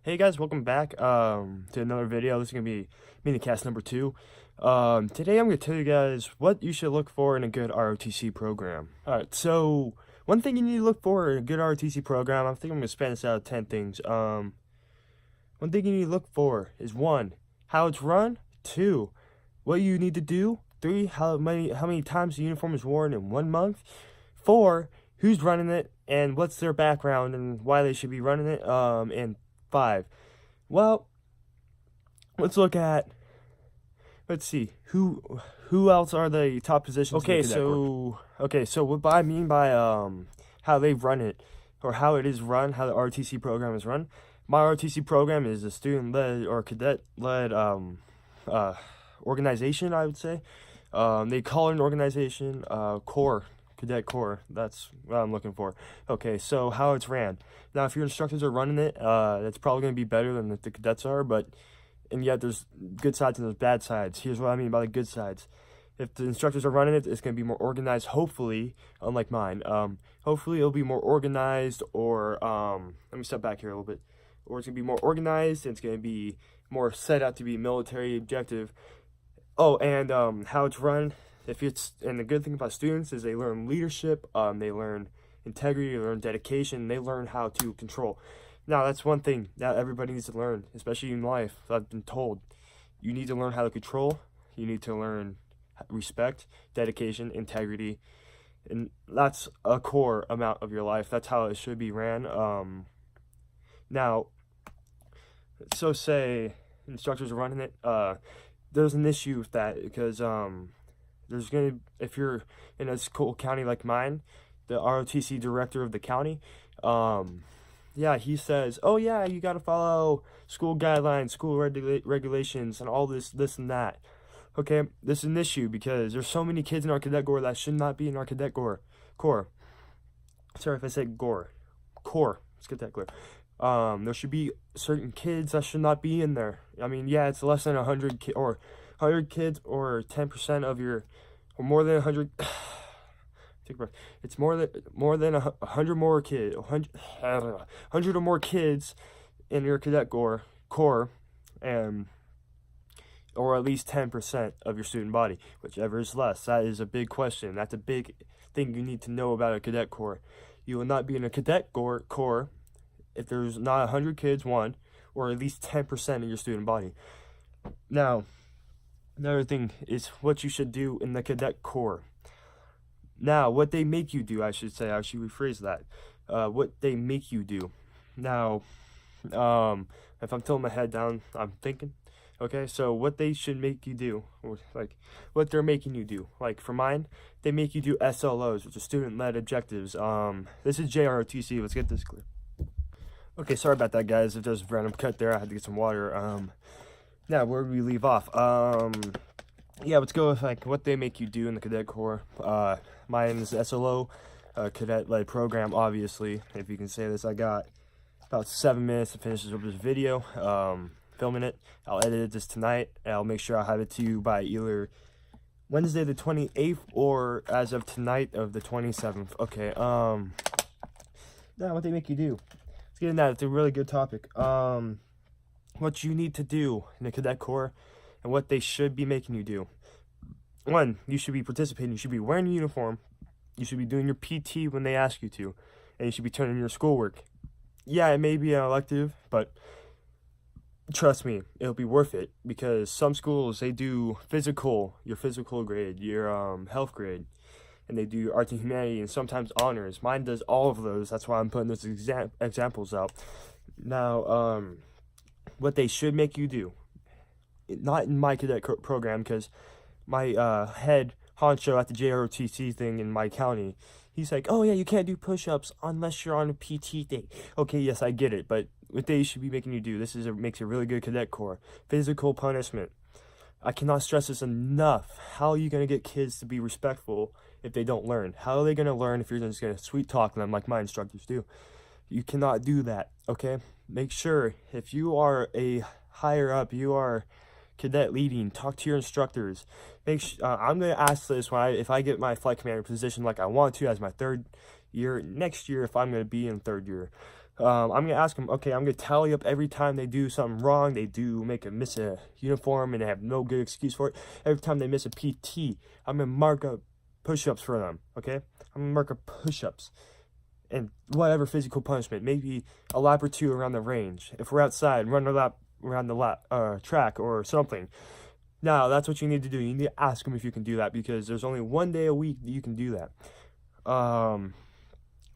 Hey guys, welcome back to another video. This is gonna be Minicast number 2. Today I'm gonna tell you guys what you should look for in a good ROTC program. Alright, so one thing you need to look for in a good ROTC program, I think I'm gonna span this out of 10 things. One thing you need to look for is 1, how it's run, 2, what you need to do, 3, how many times the uniform is worn in 1 month, 4, who's running it and what's their background and why they should be running it, and 5. Well, let's see who else are the top positions. Okay, so what I mean by how they run it, or how it is run, how the ROTC program is run. My ROTC program is a student-led or cadet-led organization, I would say. They call it an organization, corps. Cadet Corps, that's what I'm looking for. Okay, so how it's ran. Now, if your instructors are running it, that's probably going to be better than the cadets are, and yet there's good sides and there's bad sides. Here's what I mean by the good sides. If the instructors are running it, it's going to be more organized, hopefully, unlike mine. Hopefully it'll be more organized, or, let me step back here a little bit. Or it's going to be more organized, and it's going to be more set out to be military objective. Oh, and how it's run. And the good thing about students is they learn leadership, they learn integrity, they learn dedication, they learn how to control. Now, that's one thing that everybody needs to learn, especially in life. I've been told you need to learn how to control, you need to learn respect, dedication, integrity, and that's a core amount of your life. That's how it should be ran. Now, so say instructors are running it, there's an issue with that because if you're in a school county like mine, the ROTC director of the county, yeah, he says, oh yeah, you got to follow school guidelines, school regulations, and all this and that. Okay, this is an issue because there's so many kids in our cadet corps that should not be in our cadet corps. Sorry if I said corps. Let's get that clear. There should be certain kids that should not be in there. I mean, yeah, it's less than 100 kids, or 100 kids, or 10% of your, or more than 100. Take a breath. It's more than 100 more kids, 100 or more kids in your cadet corps, and or at least 10% of your student body, whichever is less. That is a big question. That's a big thing you need to know about a cadet corps. You will not be in a cadet corps if there's not 100 kids, or at least 10% of your student body. Now, another thing is what you should do in the cadet corps. Now, what they make you do, I should rephrase that. What they make you do. Now, if I'm tilting my head down, I'm thinking. Okay, so what they should make you do, or like what they're making you do. Like for mine, they make you do SLOs, which is student-led objectives. This is JROTC. Let's get this clear. Okay, sorry about that, guys. If there's a random cut there, I had to get some water. Now, where do we leave off? Yeah, let's go with like what they make you do in the cadet corps. Mine is SLO, cadet-led program, obviously. If you can say this, I got about 7 minutes to finish this video. Filming it. I'll edit this tonight, and I'll make sure I have it to you by either Wednesday the 28th or as of tonight of the 27th. Okay, now what they make you do. Let's get into that. It's a really good topic. What you need to do in the cadet corps and what they should be making you do. 1, you should be participating. You should be wearing a uniform. You should be doing your PT when they ask you to, and you should be turning in your schoolwork. Yeah, it may be an elective, but trust me, it'll be worth it, because some schools, they do your physical grade, your health grade, and they do your arts and humanity, and sometimes honors. Mine does all of those. That's why I'm putting those examples out. Now, what they should make you do, not in my cadet program, because my head honcho at the JROTC thing in my county, he's like, oh yeah, you can't do push-ups unless you're on a PT thing. Okay, yes, I get it, but what they should be making you do, makes a really good cadet corps. Physical punishment. I cannot stress this enough. How are you going to get kids to be respectful if they don't learn? How are they going to learn if you're just going to sweet talk them like my instructors do? You cannot do that, okay? Make sure, if you are a higher up, you are cadet leading, talk to your instructors. I'm going to ask this if I get my flight commander position like I want to as my 3rd year, next year if I'm going to be in 3rd year. I'm going to ask them, okay, I'm going to tally up every time they do something wrong. They do miss a uniform and they have no good excuse for it. Every time they miss a PT, I'm going to mark up push-ups for them, okay? I'm going to mark up push-ups and whatever physical punishment, maybe a lap or two around the range. If we're outside, run a lap around the track or something. Now, that's what you need to do. You need to ask them if you can do that, because there's only one day a week that you can do that.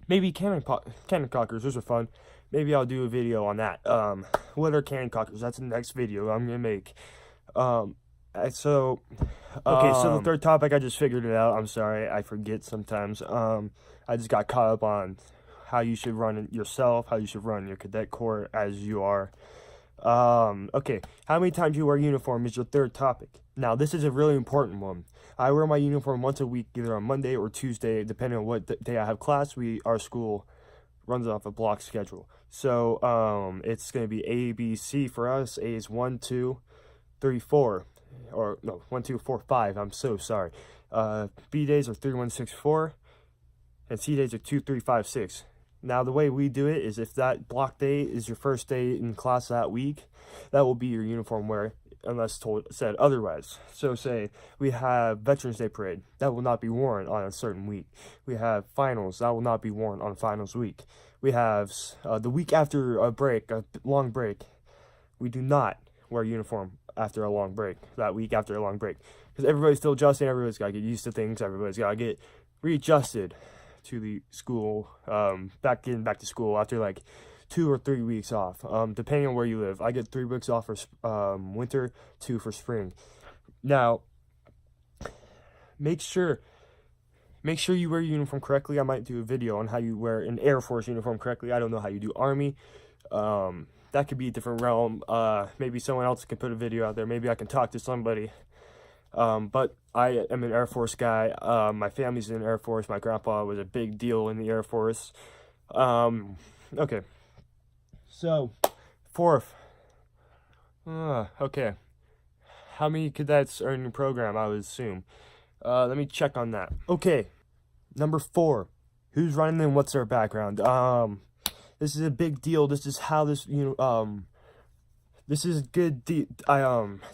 Maybe cannon cockers, those are fun. Maybe I'll do a video on that. What are cannon cockers? That's the next video I'm gonna make. Okay, so the third topic, I just figured it out. I'm sorry, I forget sometimes. I just got caught up on how you should run it yourself, how you should run your cadet corps as you are. Okay, how many times you wear uniform is your third topic. Now, this is a really important one. I wear my uniform once a week, either on Monday or Tuesday, depending on what day I have class. Our school runs off a block schedule. So, it's going to be A, B, C for us. A is 1, 2, 3, 4. Or, no, 1, 2, 4, 5. I'm so sorry. B days are 3, 1, 6, 4. And C days are 2, 3, 5, 6. Now, the way we do it is if that block day is your first day in class that week, that will be your uniform wear, unless said otherwise. So say we have Veterans Day Parade, that will not be worn on a certain week. We have finals, that will not be worn on finals week. We have the week after a long break, we do not wear uniform after a long break, that week after a long break. Because everybody's still adjusting, everybody's got to get used to things, everybody's got to get readjusted to the school, back to school after like 2 or 3 weeks off, depending on where you live. I get 3 weeks off for winter, 2 for spring. Now, make sure you wear your uniform correctly. I might do a video on how you wear an Air Force uniform correctly. I don't know how you do Army. That could be a different realm. Maybe someone else can put a video out there. Maybe I can talk to somebody. But I am an Air Force guy. My family's in the Air Force. My grandpa was a big deal in the Air Force. Okay. So, fourth. Okay. How many cadets are in your program, I would assume? Let me check on that. Okay. Number 4. Who's running and what's their background? This is a big deal. This is how this, this is good. This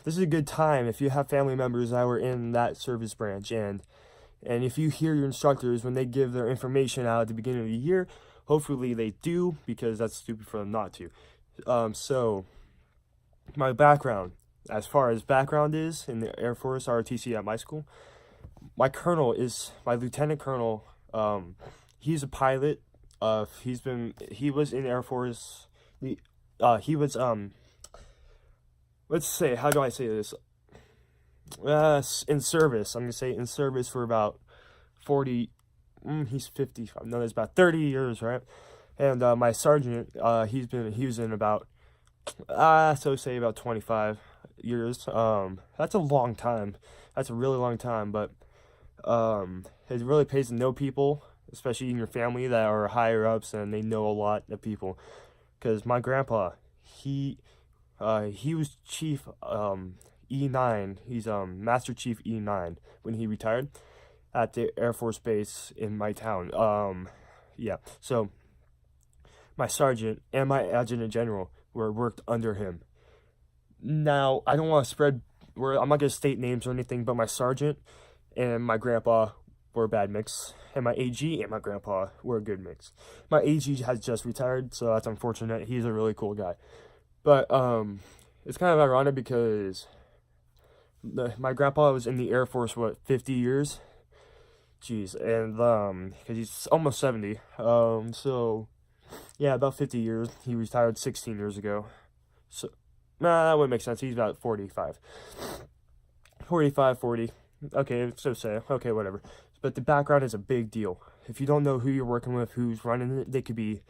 is a good time if you have family members that were in that service branch, and if you hear your instructors when they give their information out at the beginning of the year, hopefully they do, because that's stupid for them not to. So my background, as far as background is in the Air Force ROTC at my school, my lieutenant colonel. He's a pilot. He was in the Air Force. He was let's say, how do I say this? In service. I'm going to say in service for about 40, he's 55. No, it's about 30 years, right? And my sergeant, he was in about, say about 25 years. That's a long time. That's a really long time, but it really pays to know people, especially in your family that are higher ups and they know a lot of people. Because my grandpa, he was Chief E9. He's Master Chief E9 when he retired at the Air Force Base in my town. Yeah. So my sergeant and my adjutant general worked under him. Now, I don't want to I'm not going to state names or anything, but my sergeant and my grandpa were a bad mix, and my AG and my grandpa were a good mix. My AG has just retired, so that's unfortunate. He's a really cool guy. But it's kind of ironic because my grandpa was in the Air Force, 50 years? Jeez, and because he's almost 70. So yeah, about 50 years. He retired 16 years ago. So that wouldn't make sense. He's about 45. 40. Okay, so say. Okay, whatever. But the background is a big deal. If you don't know who you're working with, who's running it, they could be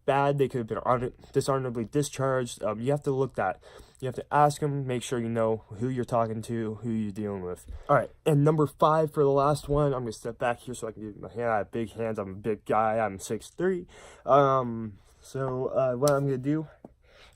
bad. They could have been dishonorably discharged. You have to look that. You have to ask them, make sure you know who you're talking to, who you're dealing with. All right, and number 5 for the last one. I'm going to step back here so I can give my hand. I have big hands. I'm a big guy. I'm 6'3". So what I'm going to do.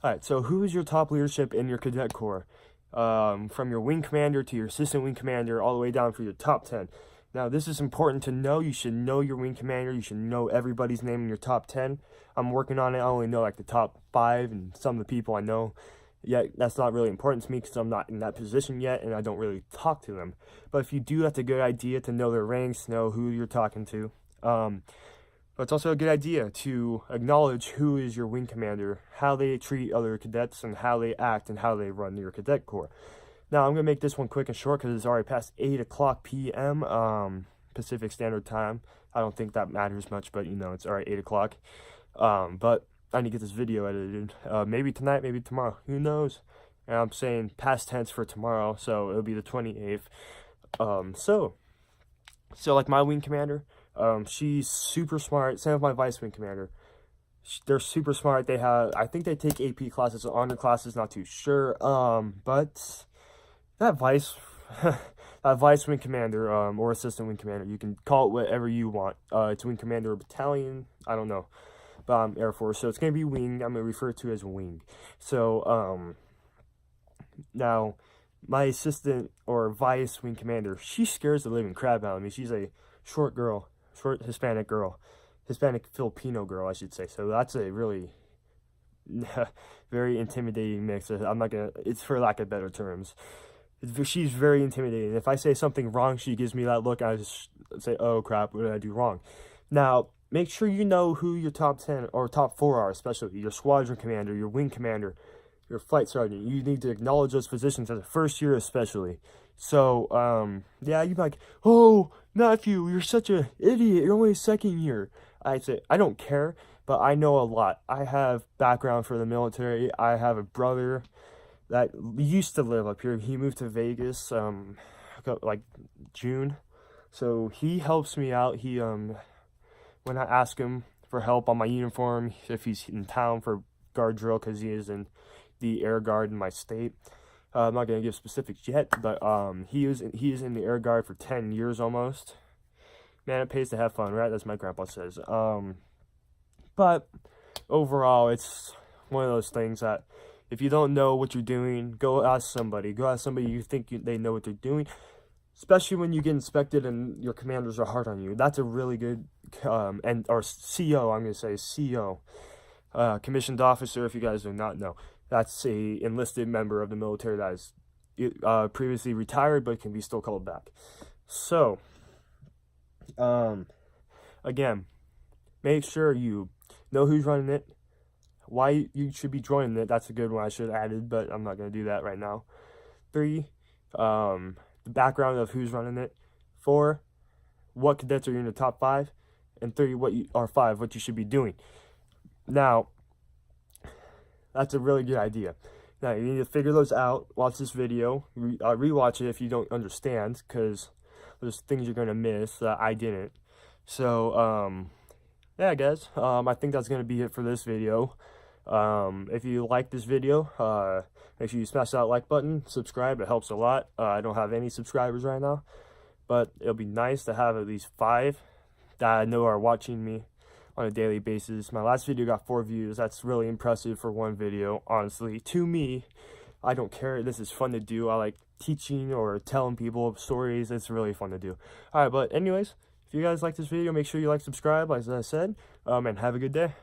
All right, so who is your top leadership in your cadet corps? From your wing commander to your assistant wing commander, all the way down for your top 10. Now, this is important to know. You should know your wing commander. You should know everybody's name in your top 10. I'm working on it. I only know like the top 5 and some of the people I know. Yet that's not really important to me because I'm not in that position yet and I don't really talk to them. But if you do, that's a good idea to know their ranks, know who you're talking to. But it's also a good idea to acknowledge who is your wing commander, how they treat other cadets, and how they act and how they run your cadet corps. Now, I'm going to make this one quick and short because it's already past 8 o'clock p.m. Pacific Standard Time. I don't think that matters much, but, you know, it's already 8 o'clock. But I need to get this video edited. Maybe tonight, maybe tomorrow. Who knows? And I'm saying past tense for tomorrow, so it'll be the 28th. So like my wing commander, she's super smart. Same with my vice wing commander. They're super smart. They have, I think they take AP classes or honor classes, not too sure. But that vice wing commander, or assistant wing commander, you can call it whatever you want. It's wing commander or battalion, I don't know. But I'm Air Force, so it's gonna be wing. I'm gonna refer to it as wing. So now my assistant or vice wing commander, she scares the living crap out of me. She's a short Hispanic Filipino girl, I should say. So that's a really very intimidating mix. I'm not gonna, it's for lack of better terms. She's very intimidating. If I say something wrong, she gives me that look. I just say, oh crap, what did I do wrong? Now, make sure you know who your top 10 or top 4 are, especially your squadron commander, your wing commander, your flight sergeant. You need to acknowledge those positions as a first year especially. So, yeah, you'd be like, oh, nephew, you're such an idiot. You're only a second year. I say, I don't care, but I know a lot. I have background for the military. I have a brother that used to live up here. He moved to Vegas, like June. So he helps me out. He, when I ask him for help on my uniform, if he's in town for guard drill, because he is in the Air Guard in my state. I'm not going to give specifics yet, but he is in the Air Guard for 10 years almost. Man, it pays to have fun, right? That's my grandpa says. But overall, it's one of those things that if you don't know what you're doing, go ask somebody. Go ask somebody you think they know what they're doing. Especially when you get inspected and your commanders are hard on you. That's a really good, or CO, I'm going to say CO. Commissioned officer, if you guys do not know. That's a enlisted member of the military that is previously retired but can be still called back. So, again, make sure you know who's running it, why you should be joining it. That's a good one I should have added, but I'm not going to do that right now. 3, the background of who's running it. 4, what cadets are in the top 5. And 3, what you should be doing. Now, that's a really good idea. Now, you need to figure those out. Watch this video. Rewatch it if you don't understand, because there's things you're going to miss that I didn't. So, yeah, guys. I think that's going to be it for this video. If you like this video, make sure you smash that like button, subscribe. It helps a lot. I don't have any subscribers right now, but it'll be nice to have at least 5 that I know are watching me on a daily basis. My last video got 4 views. That's really impressive for one video, honestly. To me, I don't care. This is fun to do. I like teaching or telling people stories. It's really fun to do. Alright, but anyways, if you guys like this video, make sure you like, subscribe, as I said, and have a good day.